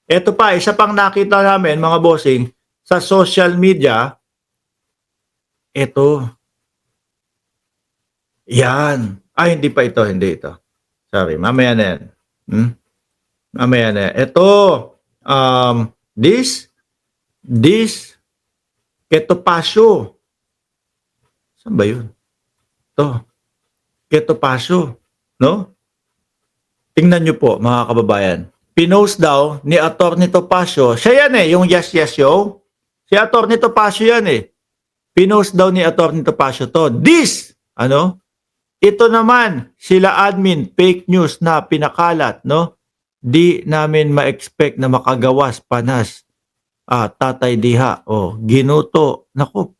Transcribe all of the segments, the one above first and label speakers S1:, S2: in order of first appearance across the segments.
S1: Ito pa, isa pang nakita namin, mga bossing, sa social media, ito. Yan. Ay, hindi pa ito, hindi ito. Sorry, mamaya na yan. Mamaya na yan. Ito, this, Ketopasyo. Saan ba yun? Ito, Ketopasyo. No? Tingnan nyo po, mga kababayan. Pinost daw ni Atty. Topacio. Siya yan yung Yes Yes Show. Si Atty. Topacio yan Pinost daw ni Atty. Topacio to. This, ito naman, sila admin, fake news na pinakalat, no? Di namin ma-expect na makagawas panas. Tatay Diha, ginuto. Naku,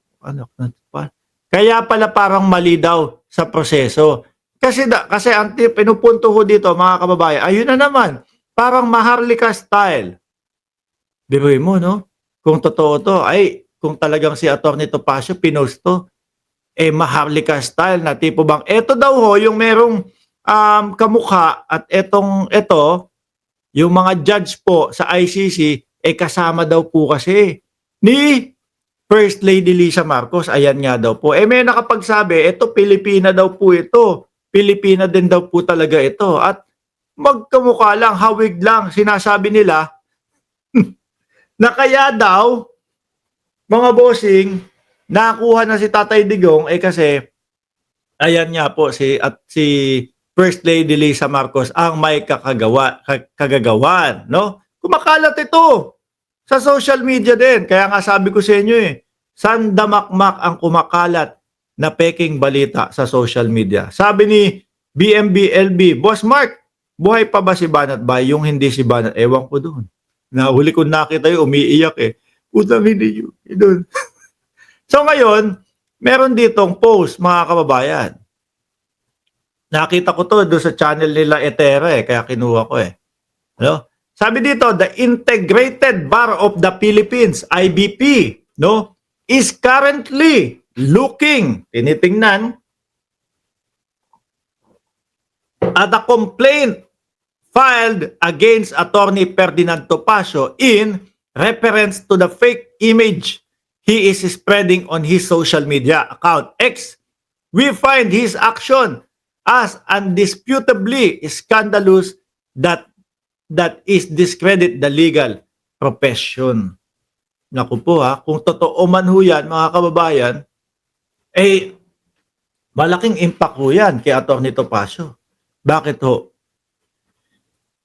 S1: kaya pala parang mali daw sa proseso. Kasi ang pinupunto ko dito, mga kababayan, ayun na naman, parang Maharlika style. Biruin mo, no? Kung totoo to, kung talagang si Atty. Topacio pinost to, Maharlika style na tipo bang, eto daw yung merong kamukha at ito, yung mga judge po sa ICC, kasama daw po kasi ni First Lady Lisa Marcos. Ayan nga daw po. May nakapagsabi, ito Pilipina daw po ito. Pilipina din daw po talaga ito. At magkamukha lang, hawig lang, sinasabi nila na kaya daw, mga bossing, nakuha na si Tatay Digong kasi ayan nga po si First Lady Lisa Marcos ang may kagagawan, no? Kumakalat ito sa social media din. Kaya nga sabi ko sa inyo sandamakmak ang kumakalat na peking balita sa social media. Sabi ni BMBLB, Boss Mark, buhay pa ba si Banat Bay? Yung hindi si Banat, ewan ko doon. Nahuli ko nakita umiiyak Putang hindi yun. So ngayon, meron ditong post, mga kababayan. Nakita ko to doon sa channel nila Etera kaya kinuha ko No? Sabi dito, the Integrated Bar of the Philippines, IBP, no, is currently tinitingnan at a complaint filed against Attorney Ferdinand Topacio in reference to the fake image he is spreading on his social media account X. We find his action as undisputably scandalous that is discredit the legal profession. Naku po kung totoo man ho yan, mga kababayan, malaking impact ho yan kay Atty. Topacio. Bakit ho?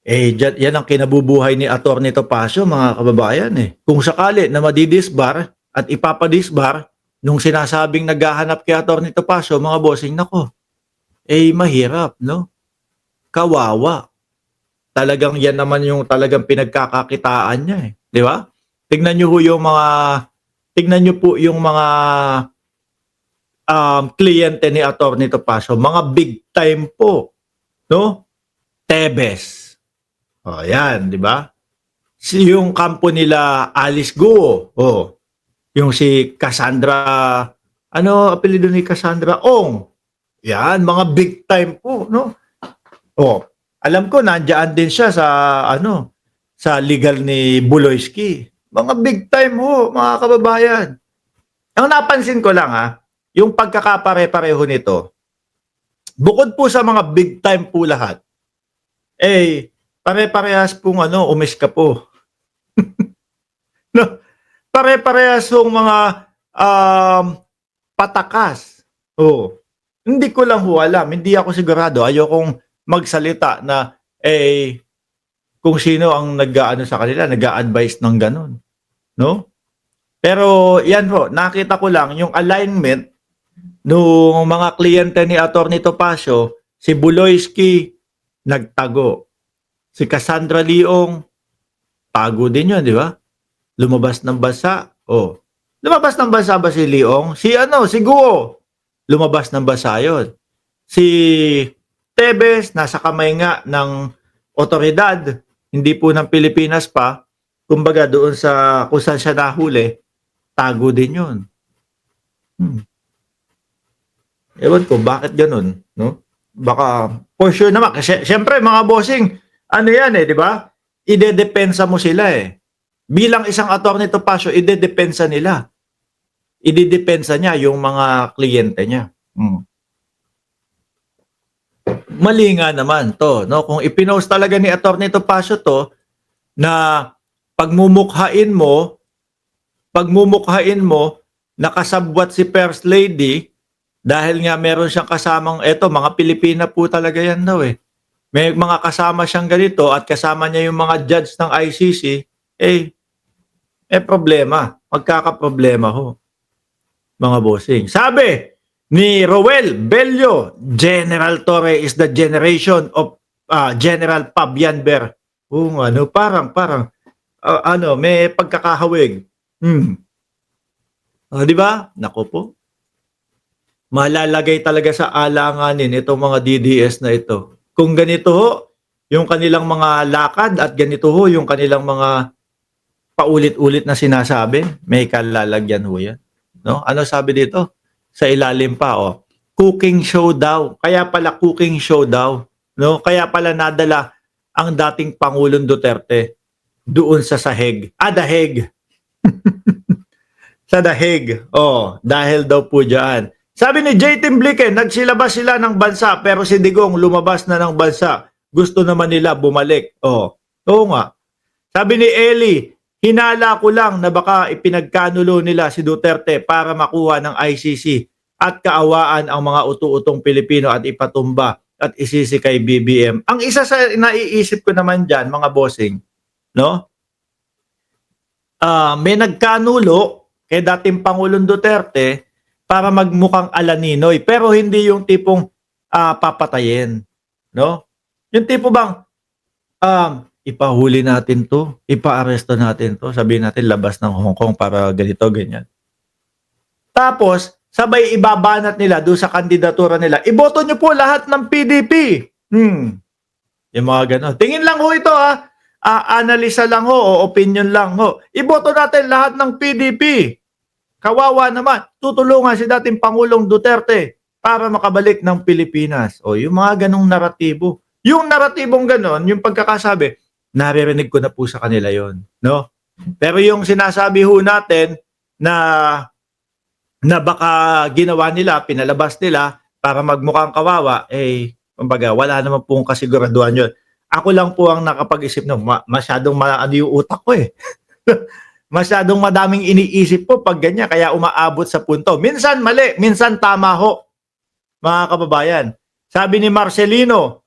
S1: Yan ang kinabubuhay ni Atty. Topacio, mga kababayan Kung sakali na madidisbar at ipapadisbar nung sinasabing naghahanap kay Atty. Topacio, mga bossing, nako, mahirap, no? Kawawa. Talagang yan naman yung talagang pinagkakakitaan niya di ba? Tingnan niyo po yung mga kliyente ni Atty. Topacio, mga big time po, no? Tebes. Yan, di ba? Yung kampo nila Alice Guo, yung si Cassandra, apelyido ni Cassandra Ong. Yan, mga big time po, no? Alam ko nandiyan din siya sa legal ni Buloyski. Mga big time mga kababayan. Ang napansin ko lang yung pagkakapare-pareho nito, bukod po sa mga big time po lahat, pare-parehas pong umiska po. No? Pare-parehas pong mga patakas. Hindi ko lang alam, hindi ako sigurado, ayokong magsalita na kung sino ang sa kanila, nag-a-advise ng ganun. No? Pero yan nakita ko lang yung alignment ng mga kliyente ni Atty. Topacio, si Buloyski, nagtago. Si Cassandra Leong, tago din yun, di ba? Lumabas ng bansa. Lumabas ng bansa ba si Leong? Si Guo, lumabas ng bansa yun. Si Tebes, nasa kamay nga ng otoridad, hindi po ng Pilipinas pa, kumbaga doon sa kung saan siya nahuli, tago din yun. Ewan ko, bakit ganun, no? Baka, for sure naman, kasi syempre mga bossing, yan di ba? Idedepensa mo sila eh. Bilang isang attorney Topacio, idedepensa nila. Idedepensa niya yung mga kliyente niya. Mali nga naman to, no? Kung ipinost talaga ni Attorney Topacio to na pagmumukhain mo nakasabwat si First Lady dahil nga meron siyang kasamang mga Pilipina po talaga yan daw eh. May mga kasama siyang ganito at kasama niya yung mga judge ng ICC, problema. Magkakaproblema ho, mga bossing. Sabi ni Roel Bello, General Torre is the generation of General Pabianber. Parang may pagkakahawig. Di ba? Nako po. Malalagay talaga sa alanganin itong mga DDS na ito. Kung ganito ho, yung kanilang mga lakad at ganito ho, yung kanilang mga paulit-ulit na sinasabi, may kalalagyan ho yan. No? Ano sabi dito? Sa ilalim pa, cooking show daw. Kaya pala cooking show daw. No? Kaya pala nadala ang dating Pangulong Duterte doon sa sahig. Dahig. Sa dahig. Dahil daw po dyan. Sabi ni J. Timblique, nagsilabas sila ng bansa pero si Digong lumabas na ng bansa. Gusto naman nila bumalik. Oo nga. Sabi ni Eli, hinala ko lang na baka ipinagkanulo nila si Duterte para makuha ng ICC at kaawaan ang mga utu-utong Pilipino at ipatumba at isisi kay BBM. Ang isa sa naiisip ko naman dyan, mga bossing, no? May nagkanulo kay dating Pangulong Duterte para magmukhang alaninoy pero hindi yung tipong papatayin, no? Yung tipo bang ipahuli natin to, ipa-aresto natin to, sabihin natin labas ng Hong Kong para ganito, ganyan. Tapos, sabay ibabanat nila doon sa kandidatura nila. Iboto nyo po lahat ng PDP. Yung mga gano'n. Tingin lang ho ito analisa lang ho o opinion lang ho. Iboto natin lahat ng PDP. Kawawa naman. Tutulungan si dating Pangulong Duterte para makabalik ng Pilipinas. Yung mga ganong naratibo. Yung naratibong ganon, yung pagkakasabi, naririnig ko na po sa kanila yon, no? Pero yung sinasabi ho natin na baka ginawa nila, pinalabas nila para magmukhang kawawa, kumbaga, wala naman pong kasiguraduhan yun. Ako lang po ang nakapag-isip masyadong yung utak ko eh. Masyadong madaming iniisip po pag ganyan, kaya umaabot sa punto. Minsan mali, minsan tama ho, mga kababayan. Sabi ni Marcelo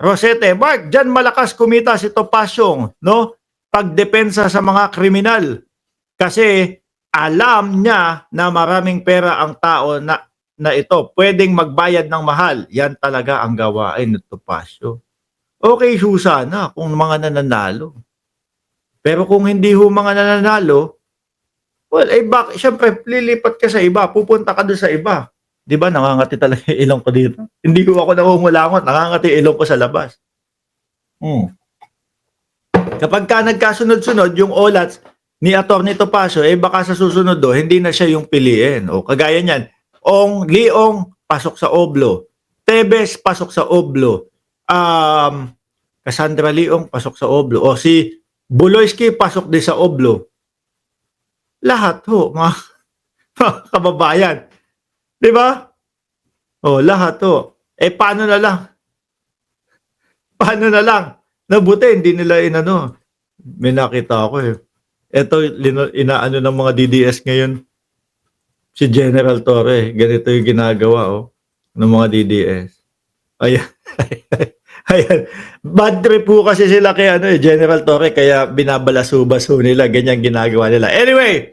S1: Rosete, Mark, dyan malakas kumita si Topacio, no? Pagdepensa sa mga kriminal. Kasi alam niya na maraming pera ang tao na ito. Pwedeng magbayad ng mahal. Yan talaga ang gawain ni Topacio. Okay, sana kung mga nananalo. Pero kung hindi ho mga nananalo, syempre, lilipat ka sa iba. Pupunta ka doon sa iba. Di ba, nangangati talaga yung ilong ko dito. Hindi ko ako nangungulangot, nangangati yung ilong ko sa labas. Kapag ka nagkasunod-sunod yung olats ni Attorney Topacio, baka sa susunod hindi na siya yung piliin. Kagaya niyan, Leong, pasok sa Oblo. Tebes, pasok sa Oblo. Cassandra Leong, pasok sa Oblo. Si Buloyski, pasok din sa Oblo. Lahat ho, mga kababayan. Di ba? Lahat to. Paano na lang? Paano na lang? Nabuti, hindi nila inano. May nakita ako eh. Ito, inaano ng mga DDS ngayon. Si General Torre. Ganito yung ginagawa ng mga DDS. Ayan. Ayan. Bad trip po kasi sila kay General Torre. Kaya binabalasubaso nila. Ganyan ginagawa nila. Anyway,